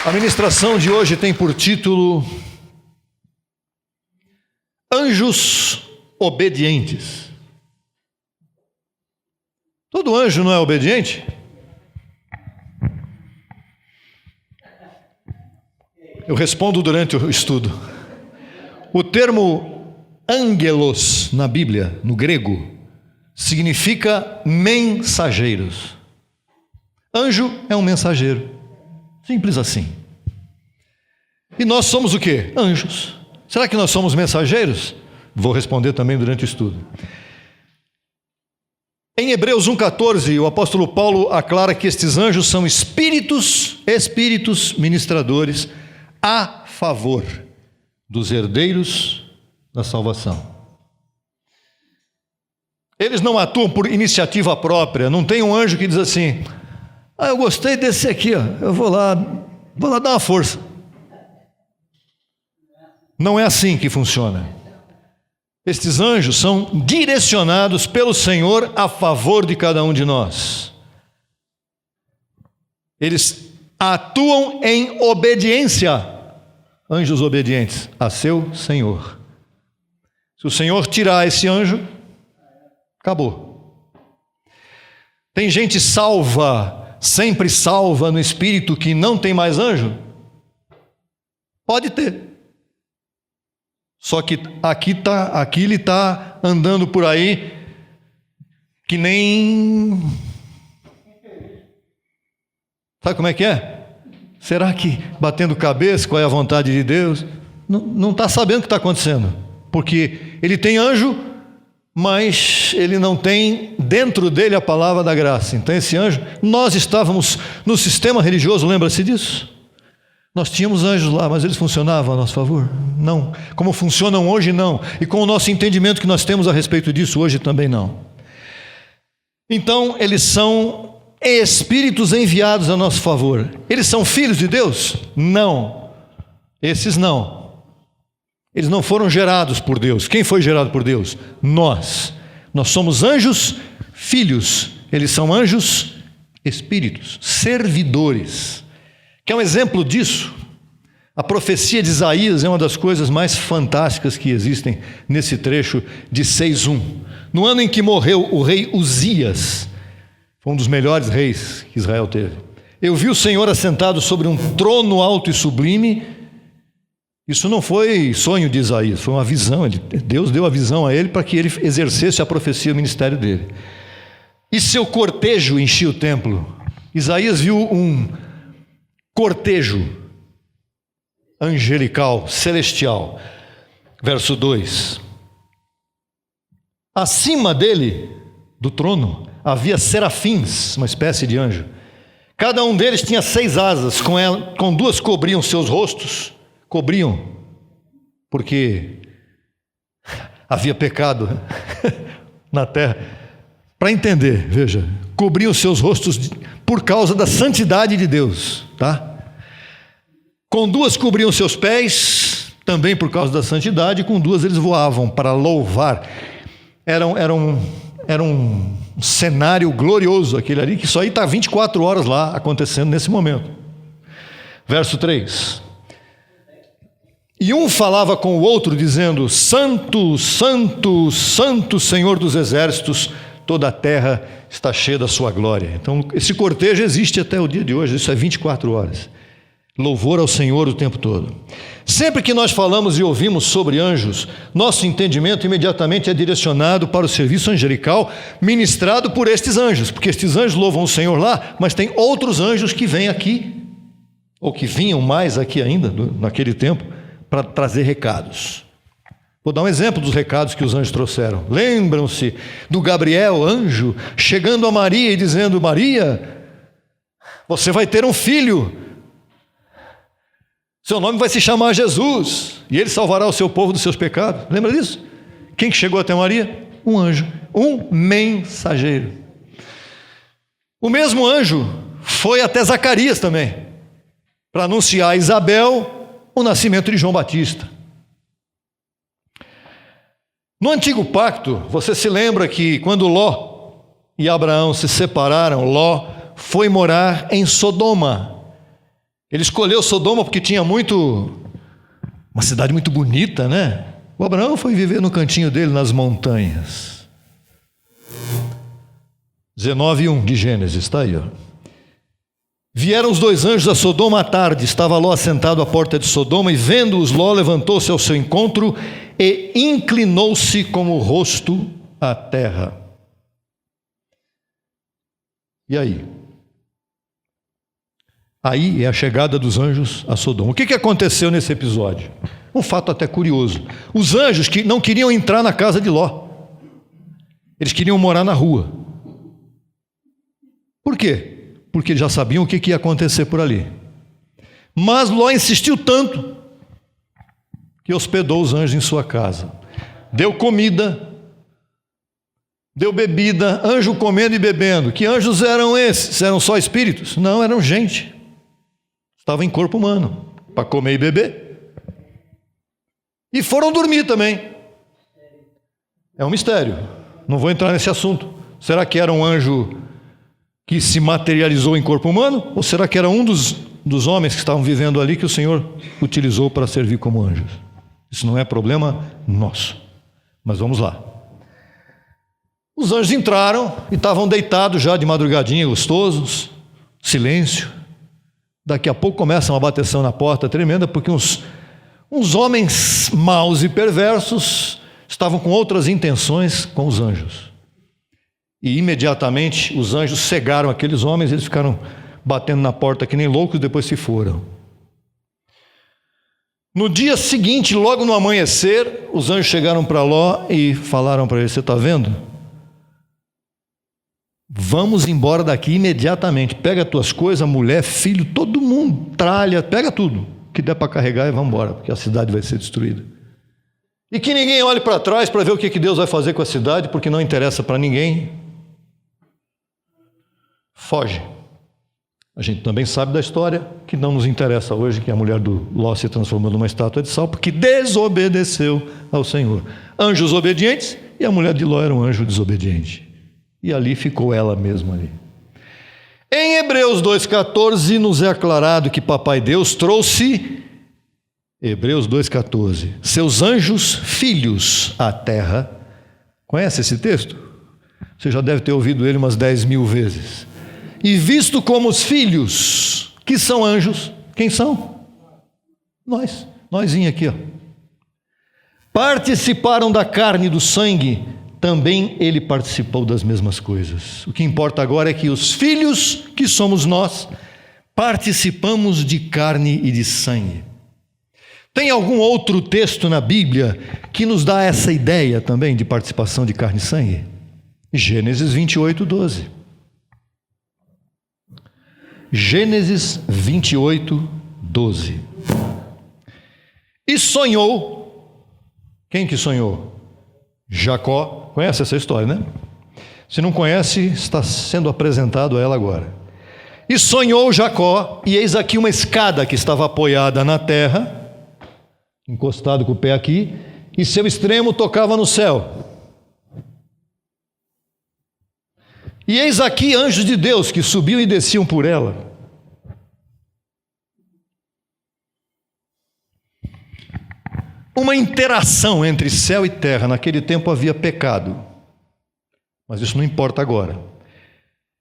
A ministração de hoje tem por título Anjos Obedientes. Todo anjo não é obediente? Eu respondo durante o estudo. O termo angelos na Bíblia, no grego, significa mensageiros. Anjo é um mensageiro. Simples assim. E nós somos o quê? Anjos. Será que nós somos mensageiros? Vou responder também durante o estudo. Em Hebreus 1,14, o apóstolo Paulo aclara que estes anjos são espíritos ministradores a favor dos herdeiros da salvação. Eles não atuam por iniciativa própria. Não tem um anjo que diz assim: eu gostei desse aqui, ó, eu vou lá dar uma força. Não é assim que funciona. Estes anjos são direcionados pelo Senhor a favor de cada um de nós. Eles atuam em obediência, anjos obedientes, a seu Senhor. Se o Senhor tirar esse anjo, acabou. Tem gente salva, sempre salva no espírito, que não tem mais anjo? Pode ter. Só que aqui ele está andando por aí que nem... Sabe como é que é? Será que batendo cabeça, qual é a vontade de Deus? Não está sabendo o que está acontecendo. Porque ele tem anjo, mas ele não tem dentro dele a palavra da graça. Então esse anjo, nós estávamos no sistema religioso, lembra-se disso? Nós tínhamos anjos lá, mas eles funcionavam a nosso favor? Não. Como funcionam hoje, não. E com o nosso entendimento que nós temos a respeito disso, hoje também não. Então, eles são espíritos enviados a nosso favor. Eles são filhos de Deus? Não. Esses não. Eles não foram gerados por Deus. Quem foi gerado por Deus? Nós. Nós somos anjos, filhos. Eles são anjos, espíritos, servidores. Quer um exemplo disso? A profecia de Isaías é uma das coisas mais fantásticas que existem nesse trecho de 6:1. No ano em que morreu o rei Uzias, foi um dos melhores reis que Israel teve, eu vi o Senhor assentado sobre um trono alto e sublime. Isso não foi sonho de Isaías, foi uma visão. Deus deu a visão a ele para que ele exercesse a profecia, o ministério dele. E seu cortejo enchia o templo. Isaías viu um cortejo angelical, celestial. Verso 2. Acima dele, do trono, havia serafins, uma espécie de anjo. Cada um deles tinha 6 asas, com 2 cobriam seus rostos. Cobriam, porque havia pecado na terra. Para entender, veja, cobriam seus rostos por causa da santidade de Deus, tá? Com 2 cobriam seus pés, também por causa da santidade, e com 2 eles voavam para louvar. Era um cenário glorioso aquele ali, que só aí está 24 horas lá acontecendo nesse momento. Verso 3. E um falava com o outro, dizendo: Santo, Santo, Santo, Senhor dos exércitos, toda a terra está cheia da sua glória. Então esse cortejo existe até o dia de hoje, isso é 24 horas. Louvor ao Senhor o tempo todo. Sempre que nós falamos e ouvimos sobre anjos, nosso entendimento imediatamente é direcionado para o serviço angelical ministrado por estes anjos, porque estes anjos louvam o Senhor lá, mas tem outros anjos que vêm aqui, ou que vinham mais aqui ainda, naquele tempo, para trazer recados. Vou dar um exemplo dos recados que os anjos trouxeram. Lembram-se do Gabriel, anjo, chegando a Maria e dizendo: Maria, você vai ter um filho, seu nome vai se chamar Jesus, e ele salvará o seu povo dos seus pecados. Lembra disso? Quem que chegou até Maria? Um anjo, um mensageiro. O mesmo anjo foi até Zacarias também, para anunciar a Isabel o nascimento de João Batista. No antigo pacto, você se lembra que quando Ló e Abraão se separaram, Ló foi morar em Sodoma. Ele escolheu Sodoma porque tinha uma cidade muito bonita, né? O Abraão foi viver no cantinho dele, nas montanhas. 19:1 de Gênesis, está aí, ó. Vieram os 2 anjos a Sodoma à tarde, estava Ló assentado à porta de Sodoma, e vendo-os, Ló levantou-se ao seu encontro e inclinou-se com o rosto à terra. E aí? Aí é a chegada dos anjos a Sodoma. O que aconteceu nesse episódio? Um fato até curioso. Os anjos que não queriam entrar na casa de Ló. Eles queriam morar na rua. Por quê? Porque eles já sabiam o que ia acontecer por ali. Mas Ló insistiu tanto que hospedou os anjos em sua casa. Deu comida, deu bebida, anjo comendo e bebendo. Que anjos eram esses? Eram só espíritos? Não, eram gente. Estava em corpo humano, para comer e beber. E foram dormir também. É um mistério. Não vou entrar nesse assunto. Será que era um anjo que se materializou em corpo humano? Ou será que era um dos homens que estavam vivendo ali que o Senhor utilizou para servir como anjos? Isso não é problema nosso. Mas vamos lá. Os anjos entraram e estavam deitados já de madrugadinha, gostosos, silêncio. Daqui a pouco começa uma bateção na porta tremenda, porque uns homens maus e perversos estavam com outras intenções com os anjos. E imediatamente os anjos cegaram aqueles homens, eles ficaram batendo na porta que nem loucos, depois se foram. No dia seguinte, logo no amanhecer, os anjos chegaram para Ló e falaram para ele: você está vendo? Vamos embora daqui imediatamente. Pega as tuas coisas, mulher, filho, todo mundo, tralha, pega tudo que der para carregar e vamos embora, porque a cidade vai ser destruída. E que ninguém olhe para trás para ver o que Deus vai fazer com a cidade, porque não interessa para ninguém. Foge. A gente também sabe da história, que não nos interessa hoje, que a mulher do Ló se transformou numa estátua de sal, porque desobedeceu ao Senhor. Anjos obedientes, e a mulher de Ló era um anjo desobediente. E ali ficou ela mesma ali. Em Hebreus 2,14 nos é aclarado que Papai Deus trouxe, Hebreus 2,14, seus anjos filhos à terra. Conhece esse texto? Você já deve ter ouvido ele umas 10.000 vezes. E visto como os filhos, que são anjos, quem são? Nósinho aqui, ó. Participaram da carne e do sangue, também ele participou das mesmas coisas. O que importa agora é que os filhos, que somos nós, participamos de carne e de sangue. Tem algum outro texto na Bíblia que nos dá essa ideia também de participação de carne e sangue? Gênesis 28:12. Gênesis 28:12. E sonhou. Quem que sonhou? Jacó. Conhece essa história, né? Se não conhece, está sendo apresentado a ela agora. E sonhou Jacó, e eis aqui uma escada que estava apoiada na terra, encostado com o pé aqui, e seu extremo tocava no céu. E eis aqui anjos de Deus que subiam e desciam por ela. Uma interação entre céu e terra. Naquele tempo havia pecado, mas isso não importa agora.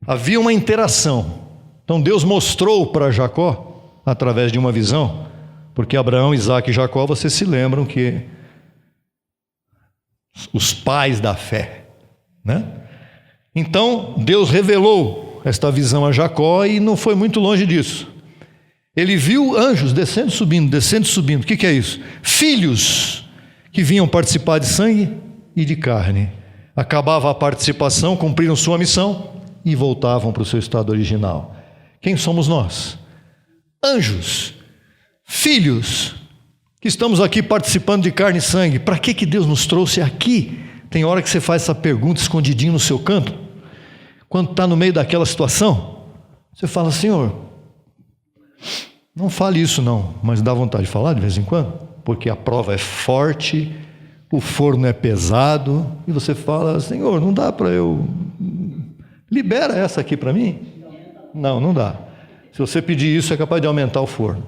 Havia uma interação. Então Deus mostrou para Jacó, através de uma visão, porque Abraão, Isaque e Jacó, vocês se lembram que os pais da fé, né? Então Deus revelou esta visão a Jacó e não foi muito longe disso. Ele viu anjos descendo e subindo. O que é isso? Filhos que vinham participar de sangue e de carne. Acabava a participação, cumpriram sua missão e voltavam para o seu estado original. Quem somos nós? Anjos, filhos, que estamos aqui participando de carne e sangue. Para que Deus nos trouxe aqui? Tem hora que você faz essa pergunta escondidinho no seu canto. Quando está no meio daquela situação, você fala: Senhor, não fale isso não, mas dá vontade de falar de vez em quando, porque a prova é forte, o forno é pesado, e você fala: Senhor, não dá para eu... libera essa aqui para mim? Não dá. Se você pedir isso, é capaz de aumentar o forno.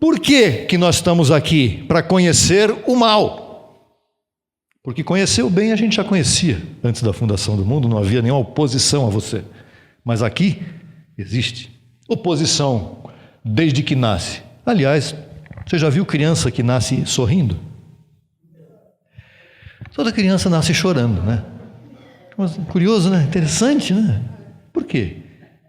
Por que que nós estamos aqui? Para conhecer o mal. Porque conhecer o bem a gente já conhecia. Antes da fundação do mundo não havia nenhuma oposição a você. Mas aqui existe oposição desde que nasce. Aliás, você já viu criança que nasce sorrindo? Toda criança nasce chorando, né? Curioso, né? Interessante, né? Por quê?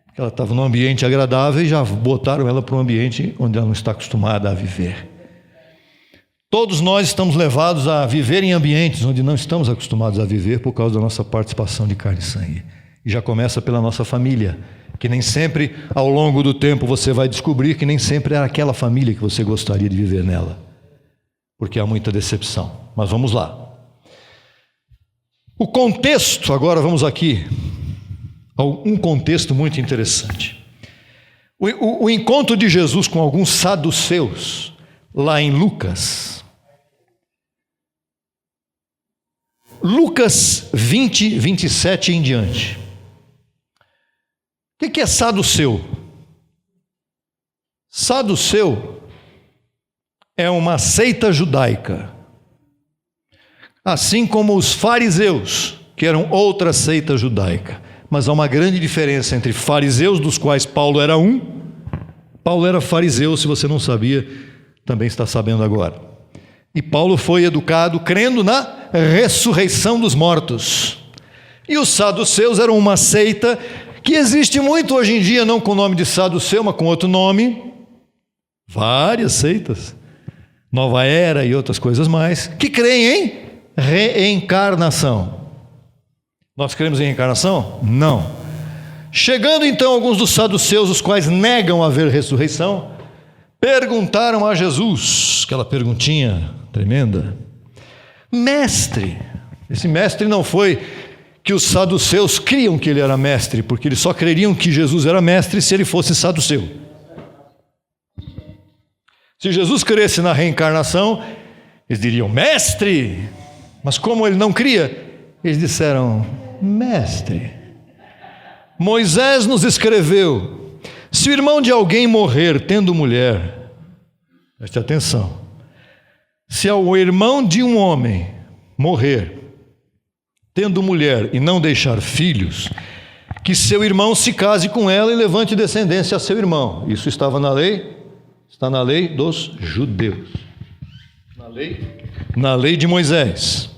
Porque ela estava num ambiente agradável e já botaram ela para um ambiente onde ela não está acostumada a viver. Todos nós estamos levados a viver em ambientes onde não estamos acostumados a viver por causa da nossa participação de carne e sangue. E já começa pela nossa família, que nem sempre, ao longo do tempo, você vai descobrir que nem sempre era aquela família que você gostaria de viver nela. Porque há muita decepção. Mas vamos lá. O contexto, agora vamos aqui, a um contexto muito interessante. O encontro de Jesus com alguns saduceus, lá em Lucas. Lucas 20, 27 em diante. O que é saduceu? Saduceu é uma seita judaica. Assim como os fariseus, que eram outra seita judaica. Mas há uma grande diferença entre fariseus, dos quais Paulo era um. Paulo era fariseu, se você não sabia, também está sabendo agora. E Paulo foi educado crendo na ressurreição dos mortos. E os saduceus eram uma seita que existe muito hoje em dia, não com o nome de saduceu, mas com outro nome. Várias seitas. Nova Era e outras coisas mais, que creem em reencarnação. Nós cremos em reencarnação? Não. Chegando então alguns dos saduceus, os quais negam haver ressurreição, perguntaram a Jesus, aquela perguntinha tremenda: mestre. Esse mestre não foi que os saduceus criam que ele era mestre, porque eles só creriam que Jesus era mestre se ele fosse saduceu. Se Jesus cresce na reencarnação, eles diriam mestre. Mas como ele não cria, eles disseram: mestre, Moisés nos escreveu: se o irmão de alguém morrer tendo mulher, preste atenção, se o irmão de um homem morrer tendo mulher e não deixar filhos, que seu irmão se case com ela e levante descendência a seu irmão. Isso estava na lei, está na lei dos judeus, na lei de Moisés.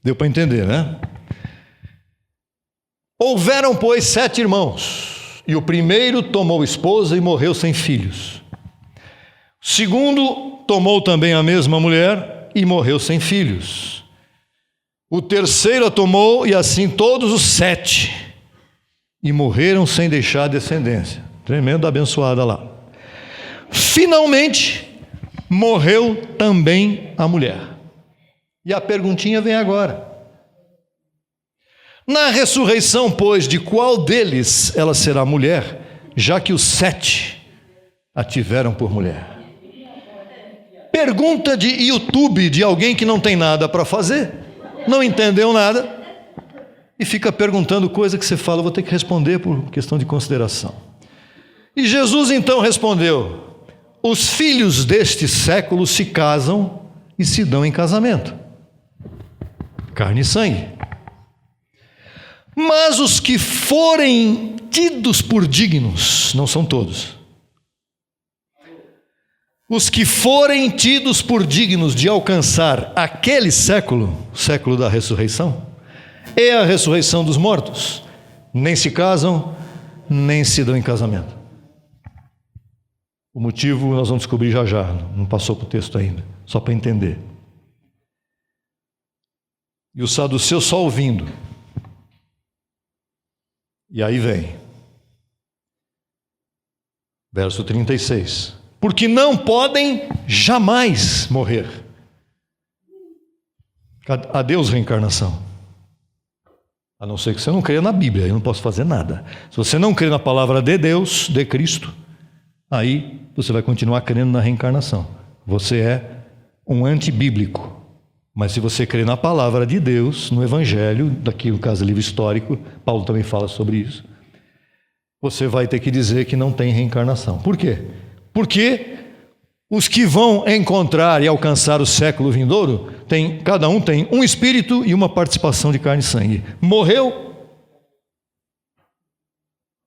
Deu para entender, né? Houveram, pois, 7 irmãos, e o primeiro tomou esposa e morreu sem filhos. O segundo tomou também a mesma mulher e morreu sem filhos. O terceiro a tomou, e assim todos os 7, e morreram sem deixar descendência. Tremenda abençoada lá. Finalmente, morreu também a mulher. E a perguntinha vem agora. Na ressurreição, pois, de qual deles ela será mulher, já que os 7 a tiveram por mulher? Pergunta de YouTube de alguém que não tem nada para fazer, não entendeu nada, e fica perguntando coisa que você fala: eu vou ter que responder por questão de consideração. E Jesus então respondeu: os filhos deste século se casam e se dão em casamento, carne e sangue. Mas os que forem tidos por dignos, não são todos, os que forem tidos por dignos de alcançar aquele século, o século da ressurreição, é a ressurreição dos mortos, nem se casam, nem se dão em casamento. O motivo nós vamos descobrir já já, não passou para o texto ainda, só para entender. E os saduceus só ouvindo. E aí vem, verso 36. Porque não podem jamais morrer. Adeus reencarnação. A não ser que você não creia na Bíblia, eu não posso fazer nada. Se você não crê na palavra de Deus, de Cristo, aí você vai continuar crendo na reencarnação. Você é um antibíblico. Mas se você crê na palavra de Deus, no Evangelho, daqui no caso livro histórico, Paulo também fala sobre isso, você vai ter que dizer que não tem reencarnação. Por quê? Porque os que vão encontrar e alcançar o século vindouro, cada um tem um espírito e uma participação de carne e sangue. Morreu,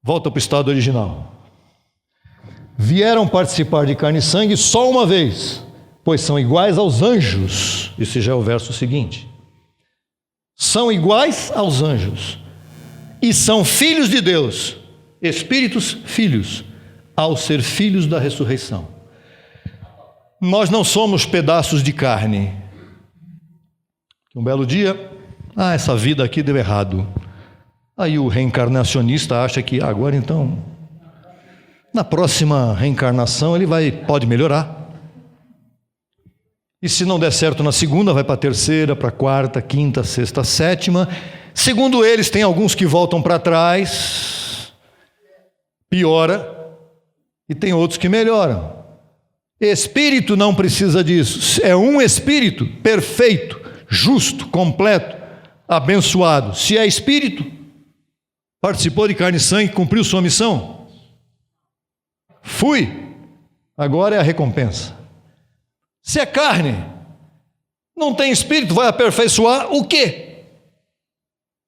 volta para o estado original. Vieram participar de carne e sangue só uma vez, pois são iguais aos anjos. Esse já é o verso seguinte. São iguais aos anjos e são filhos de Deus, espíritos filhos, ao ser filhos da ressurreição. Nós não somos pedaços de carne. Um belo dia, essa vida aqui deu errado. Aí o reencarnacionista acha que agora então, na próxima reencarnação ele pode melhorar. E se não der certo na segunda, vai para a terceira, para a quarta, quinta, sexta, sétima. Segundo eles, tem alguns que voltam para trás, piora, e tem outros que melhoram. Espírito não precisa disso. É um espírito perfeito, justo, completo, abençoado. Se é espírito, participou de carne e sangue, cumpriu sua missão. Fui. Agora é a recompensa. Se é carne, não tem espírito, vai aperfeiçoar o quê?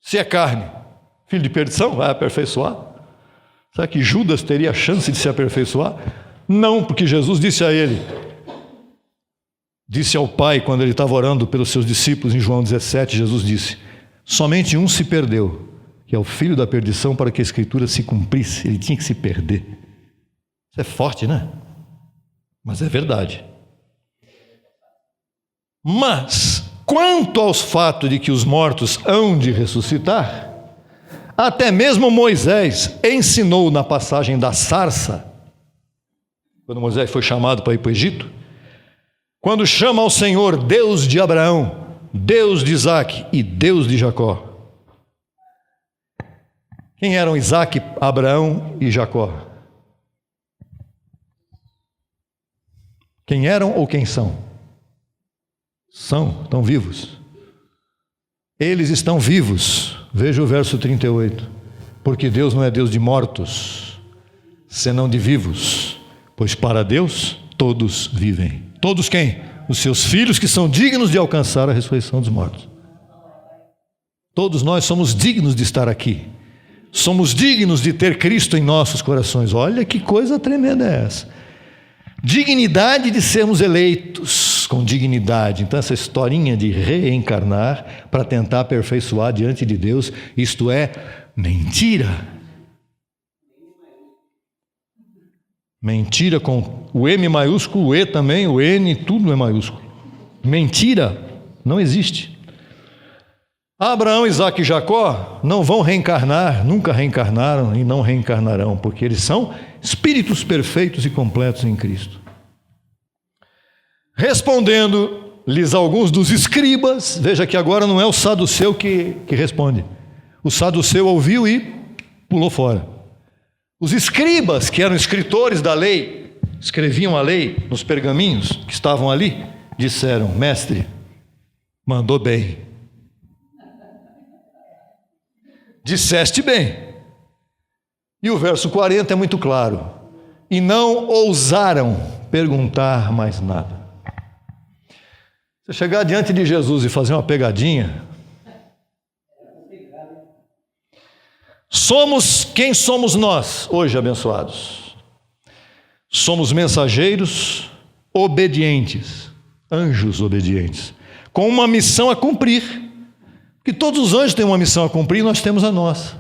Se é carne, filho de perdição, vai aperfeiçoar? Será que Judas teria chance de se aperfeiçoar? Não, porque Jesus disse a ele, disse ao Pai, quando ele estava orando pelos seus discípulos em João 17, Jesus disse, somente um se perdeu, que é o filho da perdição, para que a Escritura se cumprisse. Ele tinha que se perder. Isso é forte, né? Mas é verdade. Mas, quanto aos fatos de que os mortos hão de ressuscitar, até mesmo Moisés ensinou na passagem da sarça, quando Moisés foi chamado para ir para o Egito, quando chama ao Senhor Deus de Abraão, Deus de Isaac e Deus de Jacó. Quem eram Isaac, Abraão e Jacó? Quem eram ou quem são? Estão vivos. Eles estão vivos. Veja o verso 38. Porque Deus não é Deus de mortos, senão de vivos. Pois para Deus todos vivem. Todos quem? Os seus filhos que são dignos de alcançar a ressurreição dos mortos. Todos nós somos dignos de estar aqui. Somos dignos de ter Cristo em nossos corações. Olha que coisa tremenda é essa. Dignidade de sermos eleitos com dignidade. Então essa historinha de reencarnar para tentar aperfeiçoar diante de Deus, isto é mentira. Mentira com o M maiúsculo, o E também, o N, tudo é maiúsculo. Mentira não existe. Abraão, Isaac e Jacó não vão reencarnar, nunca reencarnaram e não reencarnarão, porque eles são espíritos perfeitos e completos em Cristo. Respondendo-lhes alguns dos escribas, veja que agora não é o saduceu que responde. O saduceu ouviu e pulou fora. Os escribas, que eram escritores da lei, escreviam a lei nos pergaminhos que estavam ali, disseram, mestre, mandou bem. Disseste bem. E o verso 40 é muito claro. E não ousaram perguntar mais nada. Se chegar diante de Jesus e fazer uma pegadinha, quem somos nós hoje, abençoados? Somos mensageiros obedientes, anjos obedientes, com uma missão a cumprir, porque todos os anjos têm uma missão a cumprir e nós temos a nossa.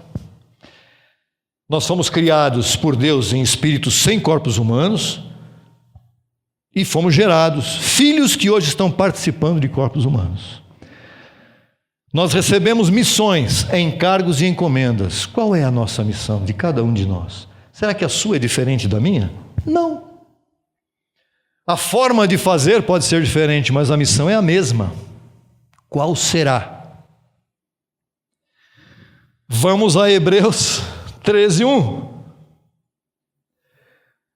Nós fomos criados por Deus em espíritos sem corpos humanos e fomos gerados, filhos que hoje estão participando de corpos humanos. Nós recebemos missões, encargos e encomendas. Qual é a nossa missão de cada um de nós? Será que a sua é diferente da minha? Não. A forma de fazer pode ser diferente, mas a missão é a mesma. Qual será? Vamos a Hebreus 13:1.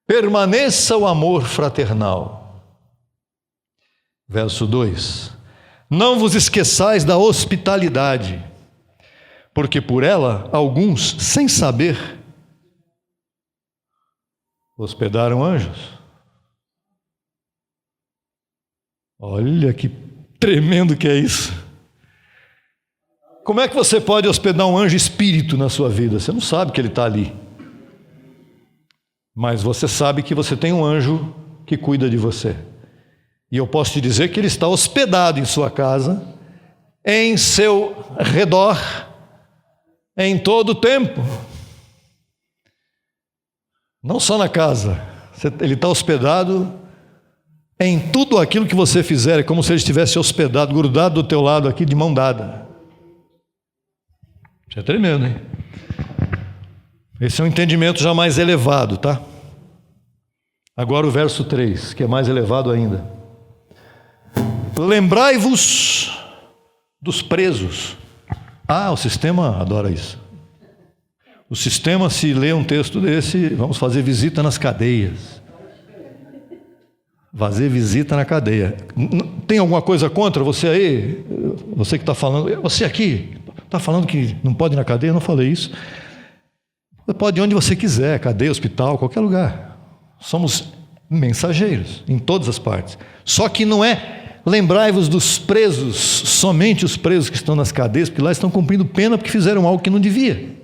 Permaneça o amor fraternal. Verso 2. Não vos esqueçais da hospitalidade, porque por ela alguns, sem saber, hospedaram anjos. Olha que tremendo que é isso. Como é que você pode hospedar um anjo espírito na sua vida? Você não sabe que ele está ali. Mas você sabe que você tem um anjo que cuida de você. E eu posso te dizer que ele está hospedado em sua casa, em seu redor, em todo o tempo. Não só na casa. Ele está hospedado em tudo aquilo que você fizer. É como se ele estivesse hospedado, grudado do teu lado aqui, de mão dada. Isso é tremendo, hein? Esse é um entendimento já mais elevado, tá? Agora o verso 3, que é mais elevado ainda. Lembrai-vos dos presos. O sistema adora isso. O sistema, se lê um texto desse, vamos fazer visita nas cadeias. Fazer visita na cadeia. Tem alguma coisa contra você aí? Você que está falando, você aqui, está falando que não pode ir na cadeia? Eu não falei isso. Você pode ir onde você quiser, cadeia, hospital, qualquer lugar. Somos mensageiros em todas as partes. Só que não é lembrai-vos dos presos, somente os presos que estão nas cadeias, porque lá estão cumprindo pena porque fizeram algo que não devia.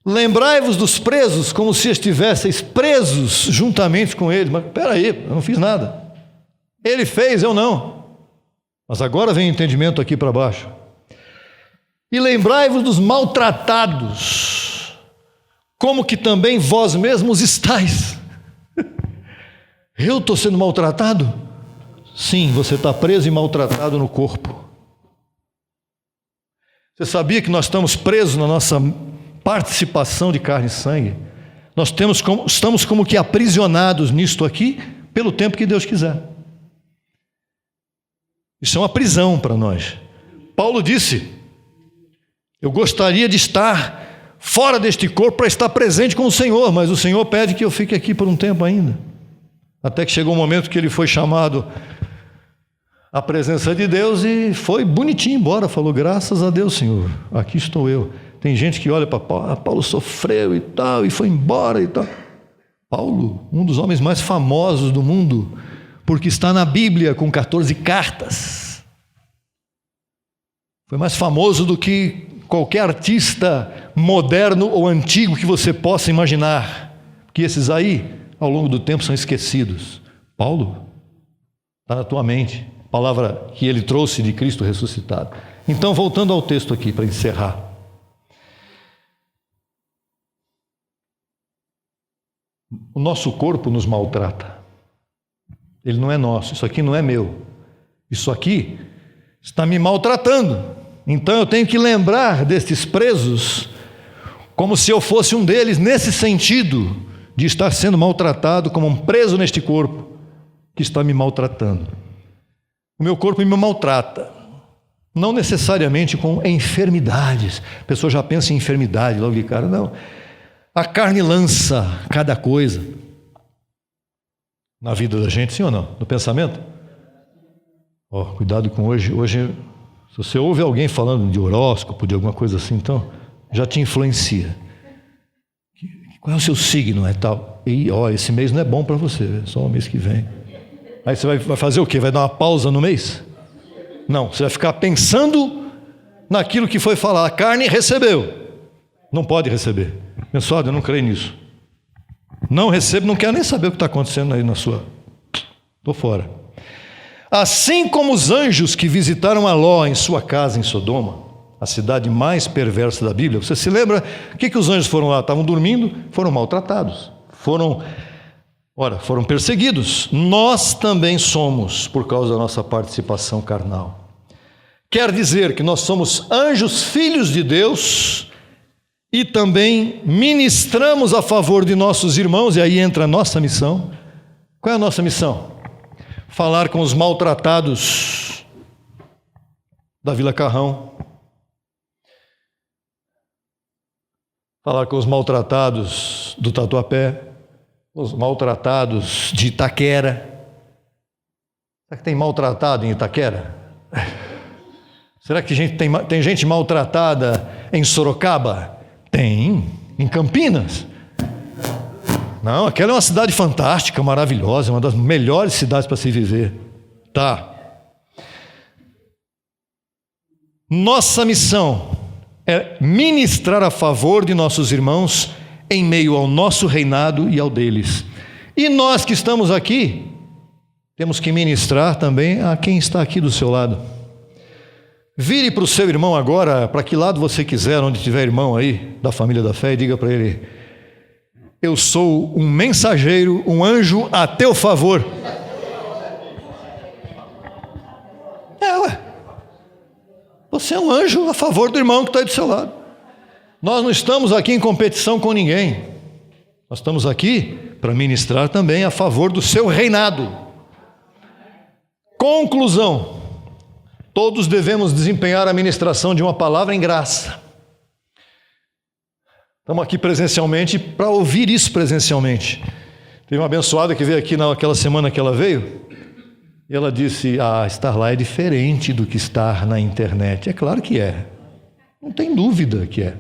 Lembrai-vos dos presos como se estivesseis presos juntamente com eles. Mas espera aí, eu não fiz nada. Ele fez, eu não. Mas agora vem o entendimento aqui para baixo. E lembrai-vos dos maltratados, como que também vós mesmos estáis. Eu estou sendo maltratado? Sim, você está preso e maltratado no corpo. Você sabia que nós estamos presos na nossa participação de carne e sangue? Nós estamos como que aprisionados nisto aqui, pelo tempo que Deus quiser. Isso é uma prisão para nós. Paulo disse: eu gostaria de estar fora deste corpo para estar presente com o Senhor, mas o Senhor pede que eu fique aqui por um tempo ainda. Até que chegou um momento que ele foi chamado à presença de Deus e foi bonitinho embora. Falou: graças a Deus, Senhor, aqui estou eu. Tem gente que olha para Paulo: Paulo sofreu e tal, e foi embora e tal. Paulo, um dos homens mais famosos do mundo, porque está na Bíblia com 14 cartas. Foi mais famoso do que qualquer artista moderno ou antigo que você possa imaginar. Porque esses aí, ao longo do tempo, são esquecidos. Paulo está na tua mente, a palavra que ele trouxe de Cristo ressuscitado. Então, voltando ao texto aqui para encerrar. O nosso corpo nos maltrata. Ele não é nosso, isso aqui não é meu. Isso aqui está me maltratando. Então eu tenho que lembrar destes presos como se eu fosse um deles, nesse sentido de estar sendo maltratado como um preso neste corpo que está me maltratando. O meu corpo me maltrata, não necessariamente com enfermidades. A pessoa já pensa em enfermidade logo de cara. Não. A carne lança cada coisa na vida da gente, sim ou não? No pensamento? Cuidado com hoje. Hoje, se você ouve alguém falando de horóscopo, de alguma coisa assim, então já te influencia. Qual é o seu signo? É tal. E esse mês não é bom para você, só o mês que vem. Aí você vai fazer o quê? Vai dar uma pausa no mês? Não, você vai ficar pensando naquilo que foi falado. A carne recebeu. Não pode receber. Abençoado, eu não creio nisso. Não recebo, não quero nem saber o que está acontecendo aí na sua... Estou fora. Assim como os anjos que visitaram a Ló em sua casa em Sodoma, a cidade mais perversa da Bíblia. Você se lembra? O que os anjos foram lá? Estavam dormindo, foram maltratados. Foram perseguidos. Nós também somos, por causa da nossa participação carnal. Quer dizer que nós somos anjos, filhos de Deus, e também ministramos a favor de nossos irmãos, e aí entra a nossa missão. Qual é a nossa missão? Falar com os maltratados da Vila Carrão, falar com os maltratados do Tatuapé, os maltratados de Itaquera. Será que tem maltratado em Itaquera? Será que tem gente maltratada em Sorocaba? Tem. Em Campinas? Não, aquela é uma cidade fantástica, maravilhosa, uma das melhores cidades para se viver. Tá. Nossa missão é ministrar a favor de nossos irmãos em meio ao nosso reinado e ao deles. E nós que estamos aqui, temos que ministrar também a quem está aqui do seu lado. Vire para o seu irmão agora, para que lado você quiser, onde tiver irmão aí, da família da fé, e diga para ele: eu sou um mensageiro, um anjo a teu favor. Ué. Você é um anjo a favor do irmão que está aí do seu lado. Nós não estamos aqui em competição com ninguém. Nós estamos aqui para ministrar também a favor do seu reinado. Conclusão: todos devemos desempenhar a ministração de uma palavra em graça. Estamos aqui presencialmente para ouvir isso presencialmente. Teve uma abençoada que veio aqui naquela semana que ela veio, e ela disse: estar lá é diferente do que estar na internet. É claro que é, não tem dúvida que é.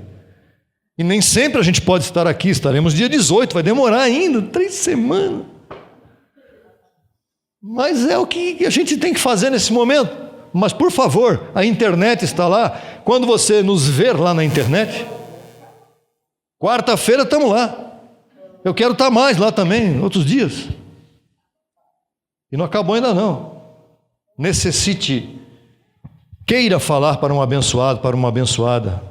E nem sempre a gente pode estar aqui. Estaremos dia 18, vai demorar ainda 3 semanas. Mas é o que a gente tem que fazer nesse momento. Mas por favor, a internet está lá. Quando você nos ver lá na internet, quarta-feira estamos lá. Eu quero estar mais lá também, outros dias. E não acabou ainda não. Necessite, queira falar para um abençoado, para uma abençoada.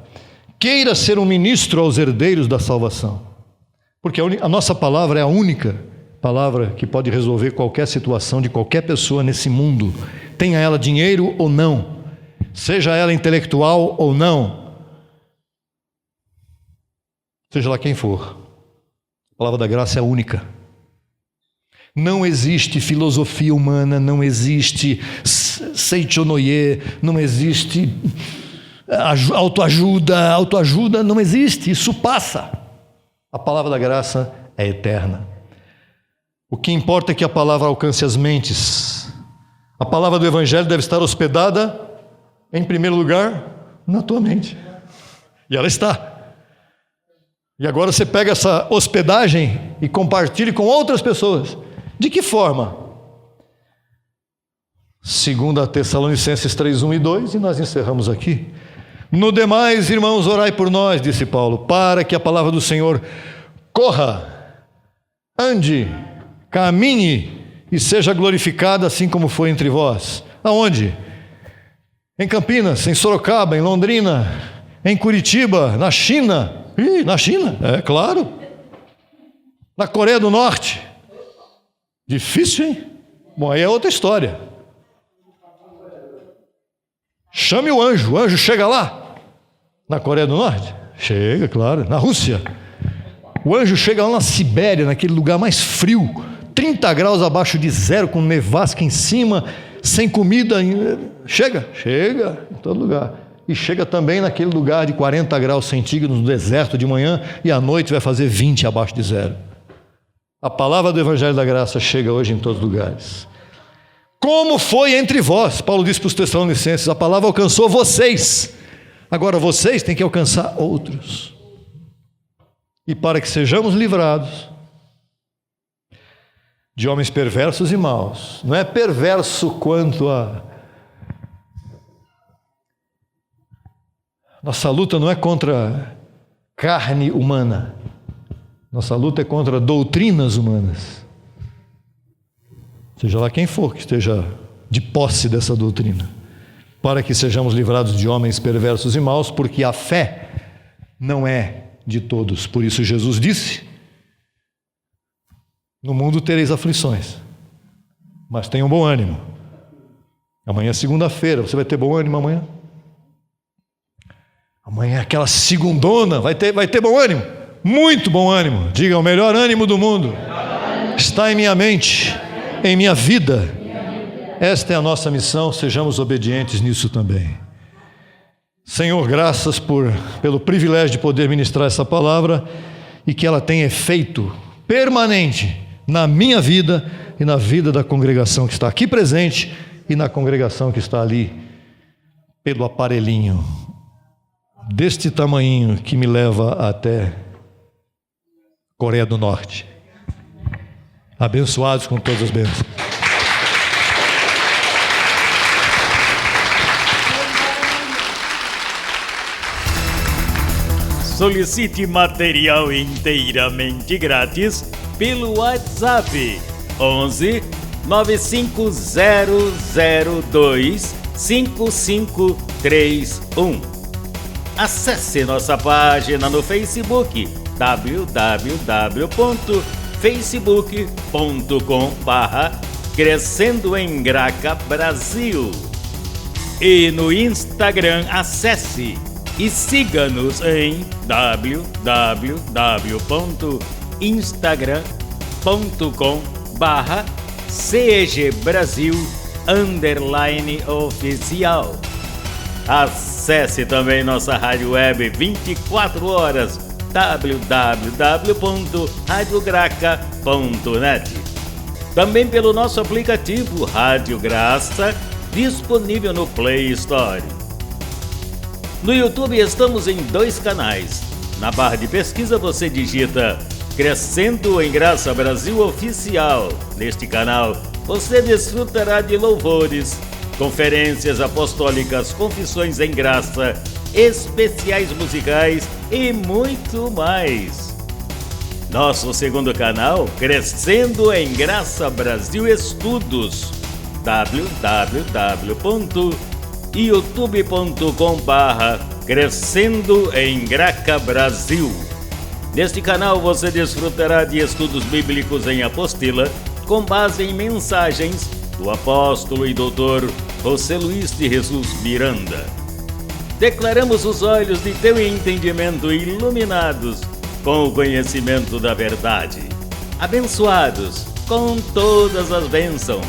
Queira ser um ministro aos herdeiros da salvação. Porque a nossa palavra é a única palavra que pode resolver qualquer situação de qualquer pessoa nesse mundo. Tenha ela dinheiro ou não. Seja ela intelectual ou não. Seja lá quem for. A palavra da graça é a única. Não existe filosofia humana, não existe seichonoye, não existe autoajuda não existe, isso passa. A palavra da graça é eterna. O que importa é que a palavra alcance as mentes. A palavra do Evangelho deve estar hospedada, em primeiro lugar, na tua mente. E ela está. E agora você pega essa hospedagem e compartilha com outras pessoas. De que forma? 2 Tessalonicenses 3, 1 e 2, e nós encerramos aqui. No demais, irmãos, orai por nós, disse Paulo, para que a palavra do Senhor corra, ande, caminhe e seja glorificada assim como foi entre vós. Aonde? Em Campinas, em Sorocaba, em Londrina, em Curitiba, na China. Na China, é claro. Na Coreia do Norte. Difícil, hein? Bom, aí é outra história. Chame o anjo chega lá. Na Coreia do Norte? Chega, claro. Na Rússia? O anjo chega lá na Sibéria, naquele lugar mais frio, 30 graus abaixo de zero, com nevasca em cima, sem comida. Chega em todo lugar. E chega também naquele lugar de 40 graus centígrados no deserto de manhã, e à noite vai fazer 20 abaixo de zero. A palavra do Evangelho da Graça chega hoje em todos os lugares. Como foi entre vós? Paulo disse para os Tessalonicenses, a palavra alcançou vocês. Agora vocês têm que alcançar outros. E para que sejamos livrados de homens perversos e maus. Não é perverso quanto a... Nossa luta não é contra carne humana. Nossa luta é contra doutrinas humanas. Seja lá quem for que esteja de posse dessa doutrina. Para que sejamos livrados de homens perversos e maus, porque a fé não é de todos. Por isso Jesus disse: no mundo tereis aflições, mas tenham bom ânimo. Amanhã é segunda-feira, você vai ter bom ânimo amanhã? Amanhã é aquela segundona, vai ter bom ânimo? Muito bom ânimo. Diga, o melhor ânimo do mundo está em minha mente, em minha vida. Esta é a nossa missão, sejamos obedientes nisso também. Senhor, graças pelo privilégio de poder ministrar essa palavra e que ela tenha efeito permanente na minha vida e na vida da congregação que está aqui presente e na congregação que está ali pelo aparelhinho deste tamanhinho que me leva até Coreia do Norte. Abençoados com todas as bênçãos. Solicite material inteiramente grátis pelo WhatsApp 11 95002 5531. Acesse nossa página no Facebook www.facebook.com/Crescendo em Graca Brasil. E no Instagram acesse e siga-nos em www.instagram.com/CEGBrasil_oficial. Acesse também nossa rádio web 24 horas www.radiograca.net. Também pelo nosso aplicativo Rádio Graça, disponível no Play Store. No YouTube estamos em 2 canais. Na barra de pesquisa você digita Crescendo em Graça Brasil Oficial. Neste canal você desfrutará de louvores, conferências apostólicas, confissões em graça, especiais musicais e muito mais. Nosso segundo canal, Crescendo em Graça Brasil Estudos, www.youtube.com/Crescendo em Graca Brasil. Neste canal você desfrutará de estudos bíblicos em apostila, com base em mensagens do apóstolo e doutor José Luiz de Jesus Miranda. Declaramos os olhos de teu entendimento iluminados com o conhecimento da verdade, abençoados com todas as bênçãos.